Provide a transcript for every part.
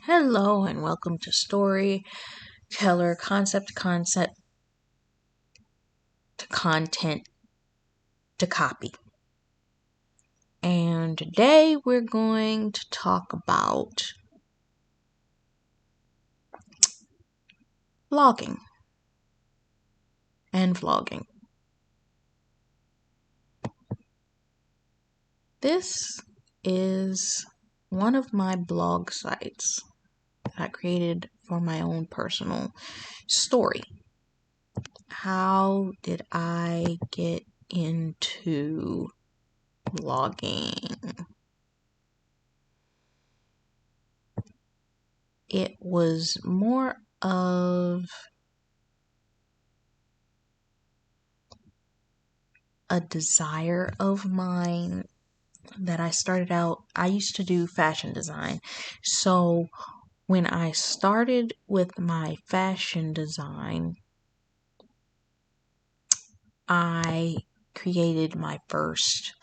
Hello and welcome to Storyteller, concept to concept to content to copy. And today we're going to talk about blogging and vlogging. This is one of my blog sites that I created for my own personal story. How did I get into blogging? It was more of a desire of mine that I started out. I used to do fashion design. So when I started with my fashion design, I created my first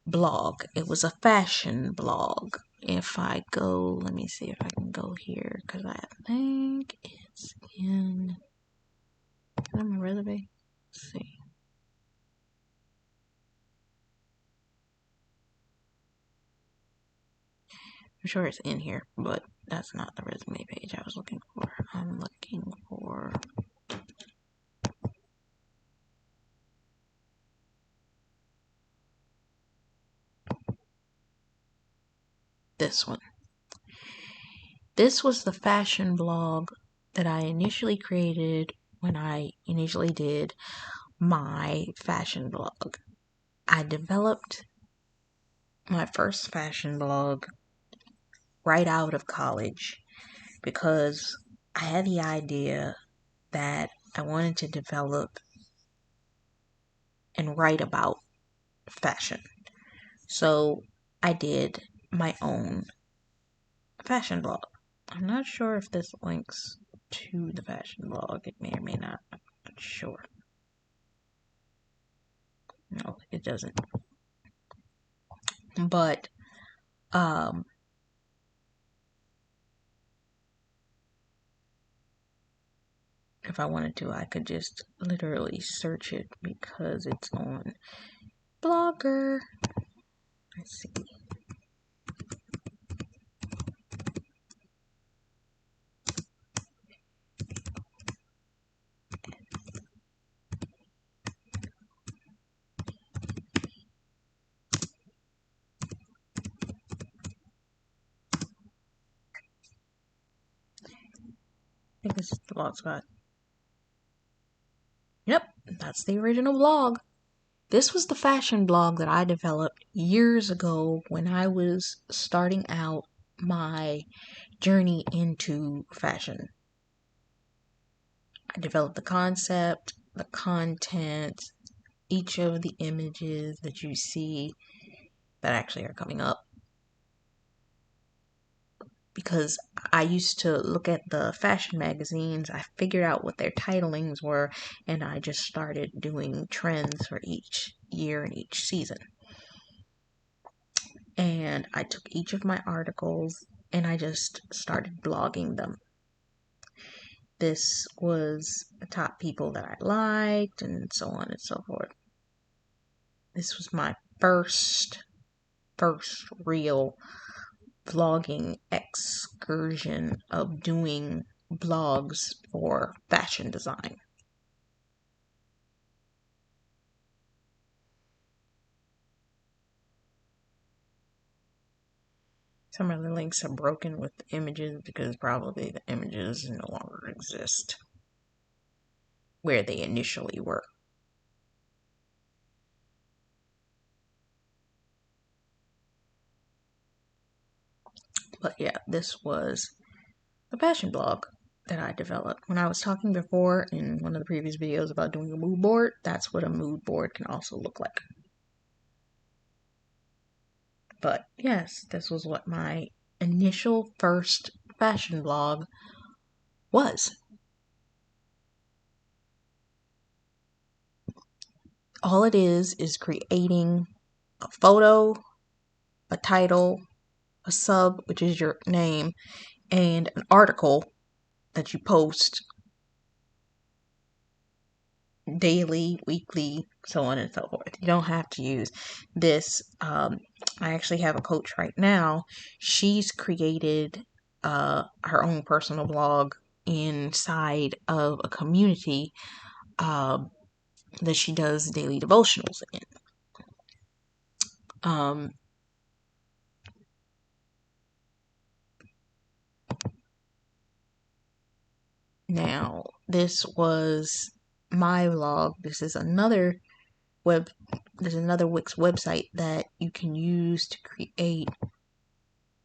blog. It was a fashion blog. If I go, let me see if I can go here because I think it's in my resume. Let's see. I'm sure it's in here, but that's not the resume page I was looking for. I'm looking for this one. This was the fashion blog that I initially created when I initially did my fashion blog. I developed my first fashion blog right out of college because I had the idea that I wanted to develop and write about fashion. So I did my own fashion blog. I'm not sure if this links to the fashion blog. It may or may not. I'm not sure. No, it doesn't. But if I wanted to, I could just literally search it because it's on Blogger. Let's see. I think this is the blog spot. Yep, that's the original blog. This was the fashion blog that I developed years ago when I was starting out my journey into fashion. I developed the concept, the content, each of the images that you see that actually are coming up. Because I used to look at the fashion magazines, I figured out what their titlings were, and I just started doing trends for each year and each season. And I took each of my articles and I just started blogging them. This was the top people that I liked and so on and so forth. This was my first real vlogging excursion of doing blogs for fashion design. Some of the links are broken with the images because probably the images no longer exist where they initially were. But yeah, this was the fashion blog that I developed. When I was talking before in one of the previous videos about doing a mood board, that's what a mood board can also look like. But yes, this was what my initial first fashion blog was. All it is creating a photo, a title, a sub, which is your name, and an article that you post daily, weekly, so on and so forth. You don't have to use this. I actually have a coach right now. She's created her own personal blog inside of a community that she does daily devotionals in. Now, this was my blog. This is another Wix website that you can use to create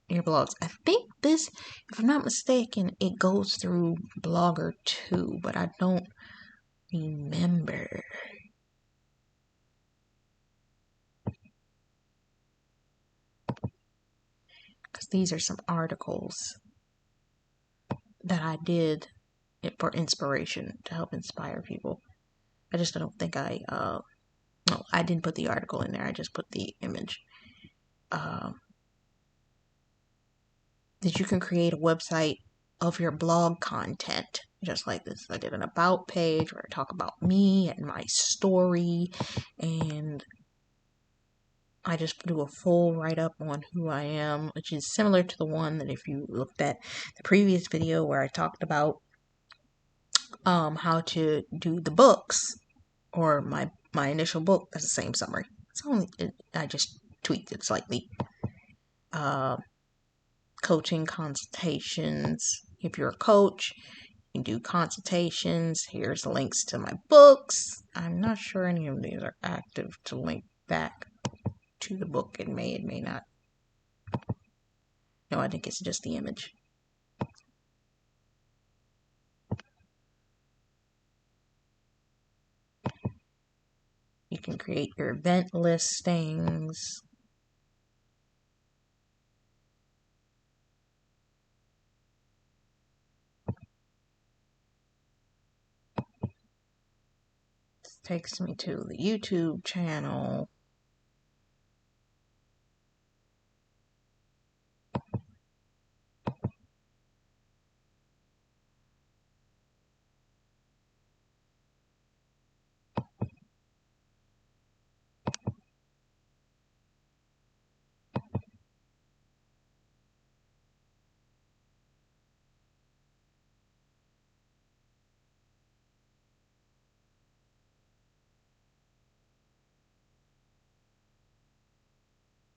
your blogs. I think this, if I'm not mistaken, it goes through Blogger too, but I don't remember. Because these are some articles that I did for inspiration, to help inspire people. I just don't think no, I didn't put the article in there. I just put the image. That you can create a website of your blog content, just like this. I did an about page where I talk about me and my story, and I just do a full write-up on who I am, which is similar to the one that if you looked at the previous video where I talked about how to do the books, or my initial book. That's the same summary. I just tweaked it slightly. Coaching consultations. If you're a coach, you can do consultations. Here's links to my books. I'm not sure any of these are active to link back to the book. It may not. No, I think it's just the image. You can create your event listings. This takes me to the YouTube channel.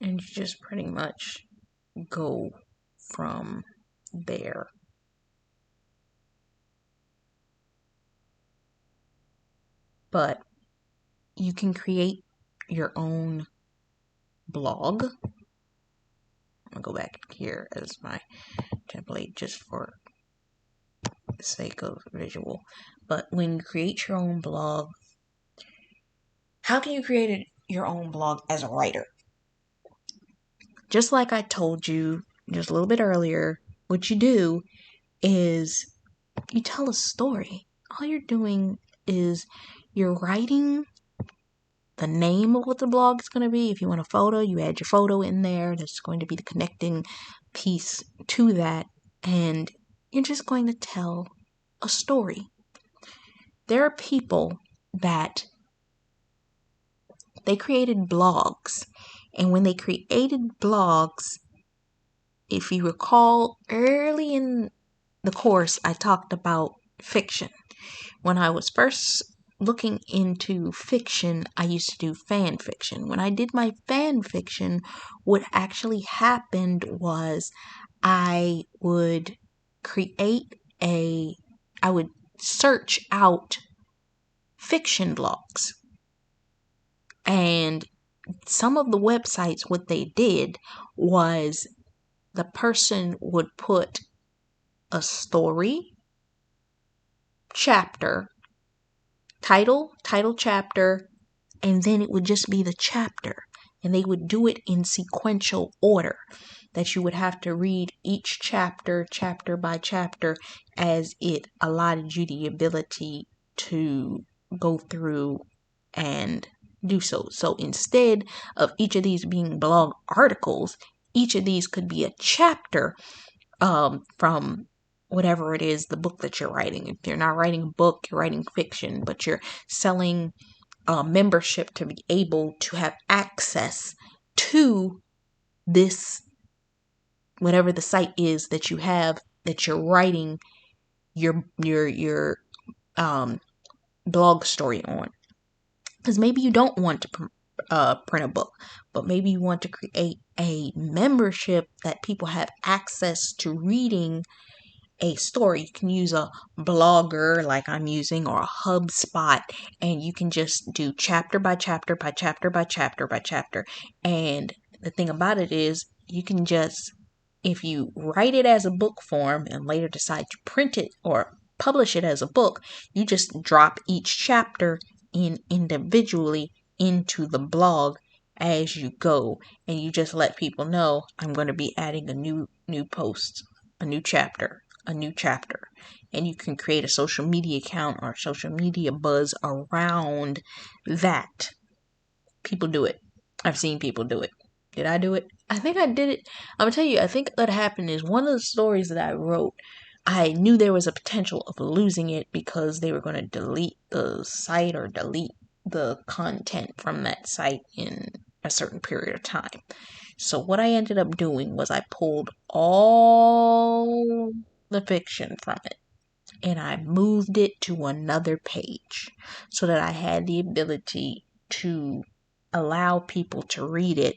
And you just pretty much go from there. But you can create your own blog. I'm gonna go back here as my template just for the sake of visual. But when you create your own blog, how can you create your own blog as a writer? Just like I told you just a little bit earlier, what you do is you tell a story. All you're doing is you're writing the name of what the blog is going to be. If you want a photo, you add your photo in there. That's going to be the connecting piece to that. And you're just going to tell a story. There are people that they created blogs. And when they created blogs, if you recall, early in the course, I talked about fiction. When I was first looking into fiction, I used to do fan fiction. When I did my fan fiction, what actually happened was I would I would search out fiction blogs. And some of the websites, what they did was the person would put a story, chapter, title, chapter, and then it would just be the chapter. And they would do it in sequential order, that you would have to read each chapter by chapter, as it allotted you the ability to go through and do so. So instead of each of these being blog articles, each of these could be a chapter from whatever it is, the book that you're writing. If you're not writing a book, you're writing fiction, but you're selling membership to be able to have access to this, whatever the site is that you have, that you're writing your blog story on. Because maybe you don't want to print a book, but maybe you want to create a membership that people have access to reading a story. You can use a blogger like I'm using, or a HubSpot, and you can just do chapter by chapter by chapter by chapter by chapter. And the thing about it is, you can just, if you write it as a book form and later decide to print it or publish it as a book, you just drop each chapter in individually into the blog as you go, and you just let people know, I'm going to be adding a new post, a new chapter, and you can create a social media account or social media buzz around that. People do it. I've seen people do it. Did I do it? I think I did it. I'm gonna tell you, I think what happened is, one of the stories that I wrote, I knew there was a potential of losing it because they were going to delete the site or delete the content from that site in a certain period of time. So what I ended up doing was I pulled all the fiction from it and I moved it to another page so that I had the ability to allow people to read it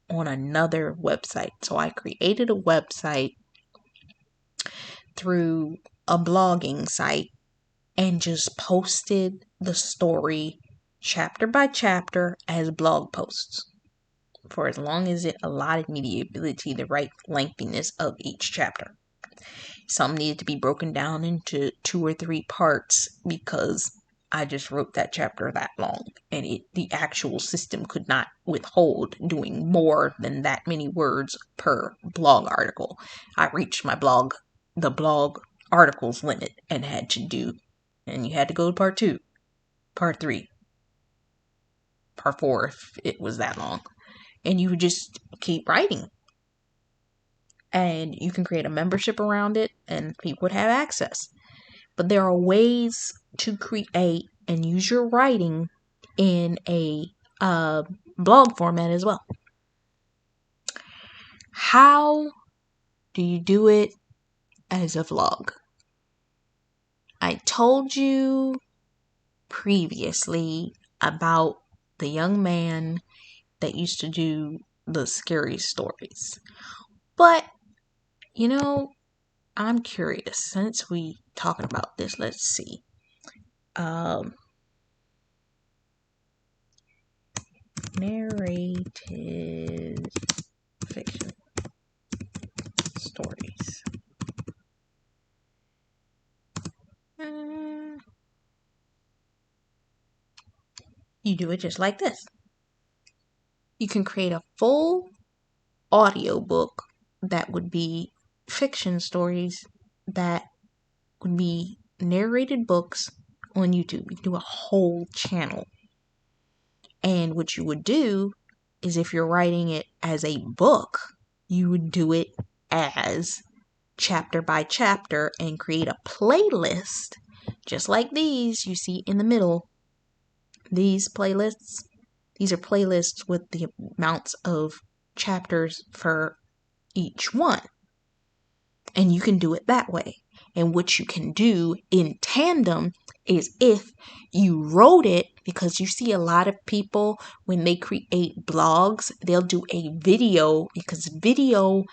on another website. So I created a website through a blogging site and just posted the story chapter by chapter as blog posts for as long as it allotted me the ability to write lengthiness of each chapter. Some needed to be broken down into 2 or 3 parts because I just wrote that chapter that long, and the actual system could not withhold doing more than that many words per blog article. I reached the blog articles limit and you had to go to part 2, part 3, part 4 if it was that long. And you would just keep writing. And you can create a membership around it and people would have access. But there are ways to create and use your writing in a blog format as well. How do you do it as a vlog? I told you previously about the young man that used to do the scary stories. But, I'm curious, since we talking about this, let's see. Narrative fiction stories. You do it just like this. You can create a full audiobook that would be fiction stories that would be narrated books on YouTube. You can do a whole channel. And what you would do is, if you're writing it as a book, you would do it as chapter by chapter and create a playlist just like these you see in the middle. These are playlists with the amounts of chapters for each one. And you can do it that way. And what you can do in tandem is, if you wrote it, because you see a lot of people, when they create blogs, they'll do a video because video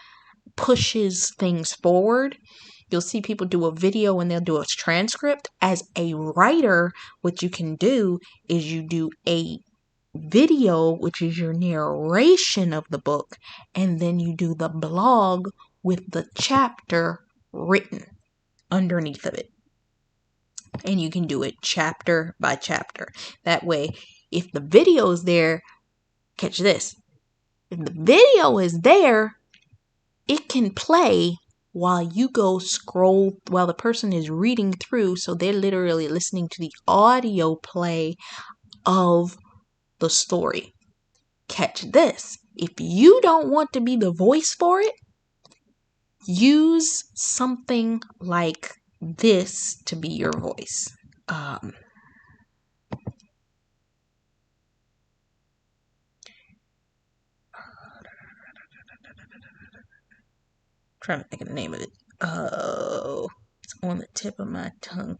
pushes things forward. You'll see people do a video and they'll do a transcript. As a writer, what you can do is you do a video, which is your narration of the book, and then you do the blog with the chapter written underneath of it. And you can do it chapter by chapter. That way, if the video is there, catch this. If the video is there, it can play while you go scroll, while the person is reading through. So they're literally listening to the audio play of the story. Catch this. If you don't want to be the voice for it, use something like this to be your voice. Trying to think of the name of it. Oh, it's on the tip of my tongue.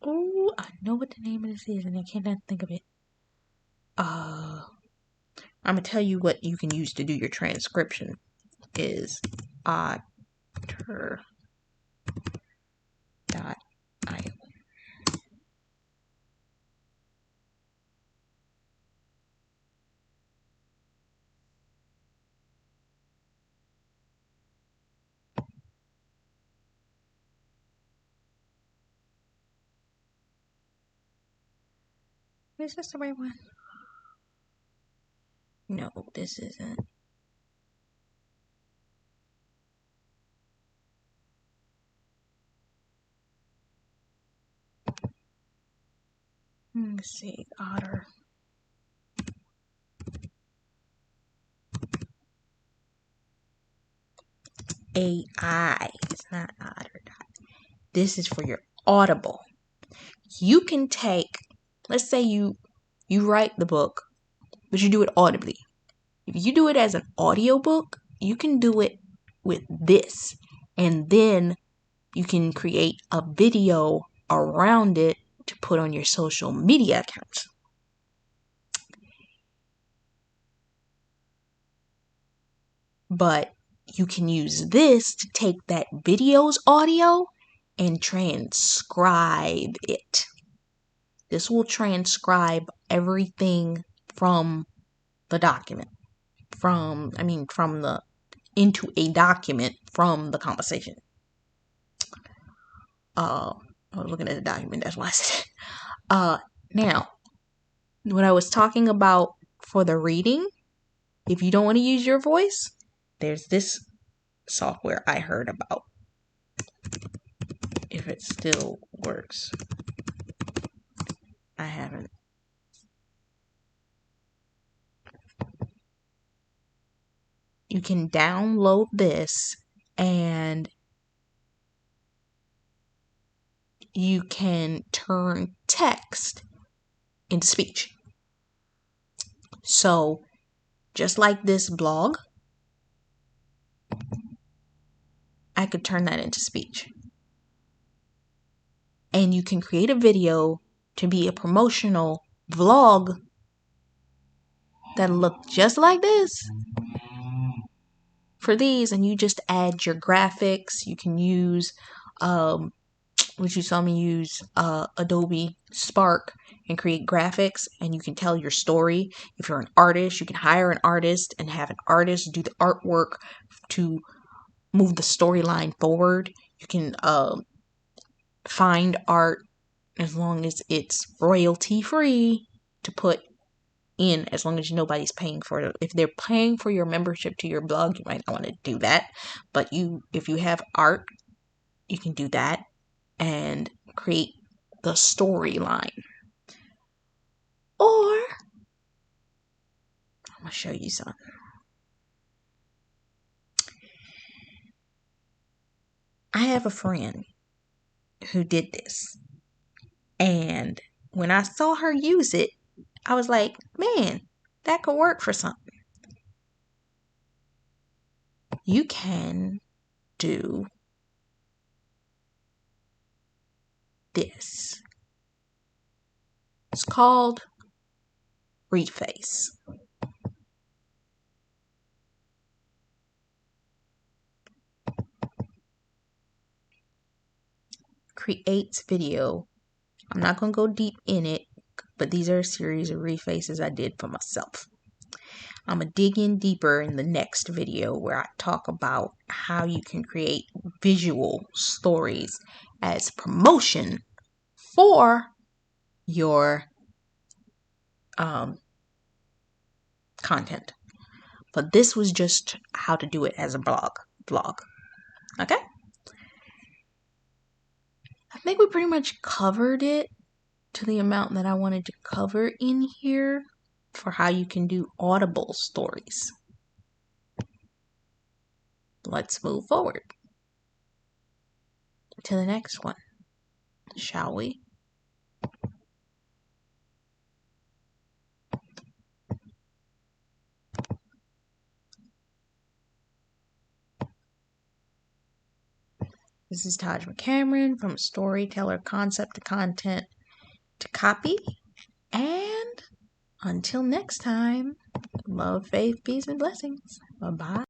Oh, I know what the name of this is, and I cannot think of it. I'm gonna tell you what you can use to do your transcription is otter.io. Is this the right one? No, this isn't. Let's see, Otter. AI. It's not Otter. This is for your Audible. You can take, let's say you write the book, but you do it audibly. If you do it as an audiobook, you can do it with this. And then you can create a video around it to put on your social media accounts. But you can use this to take that video's audio and transcribe it. This will transcribe everything from the document, into a document from the conversation. I was looking at the document, that's why I said it. Now, what I was talking about for the reading, if you don't want to use your voice, there's this software I heard about. If it still works. I haven't. You can download this and you can turn text into speech. So, just like this blog, I could turn that into speech. And you can create a video to be a promotional vlog that'll look just like this for these, and you just add your graphics. You can use which you saw me use Adobe Spark and create graphics, and you can tell your story. If you're an artist, you can hire an artist and have an artist do the artwork to move the storyline forward. You can find art as long as it's royalty free to put in, as long as nobody's paying for it. If they're paying for your membership to your blog, you might not want to do that. But if you have art, you can do that and create the storyline. Or I'm gonna show you something. I have a friend who did this, and when I saw her use it, I was like, man, that could work for something. You can do this. It's called Reface. Creates video. I'm not going to go deep in it, but these are a series of refaces I did for myself. I'm going to dig in deeper in the next video where I talk about how you can create visual stories as promotion for your content. But this was just how to do it as a vlog. Okay? I think we pretty much covered it. to the amount that I wanted to cover in here for how you can do audible stories. Let's move forward to the next one, shall we? This is Taj McCameron from Storyteller Concept to Content to Copy. And until next time, love, faith, peace, and blessings. Bye-bye.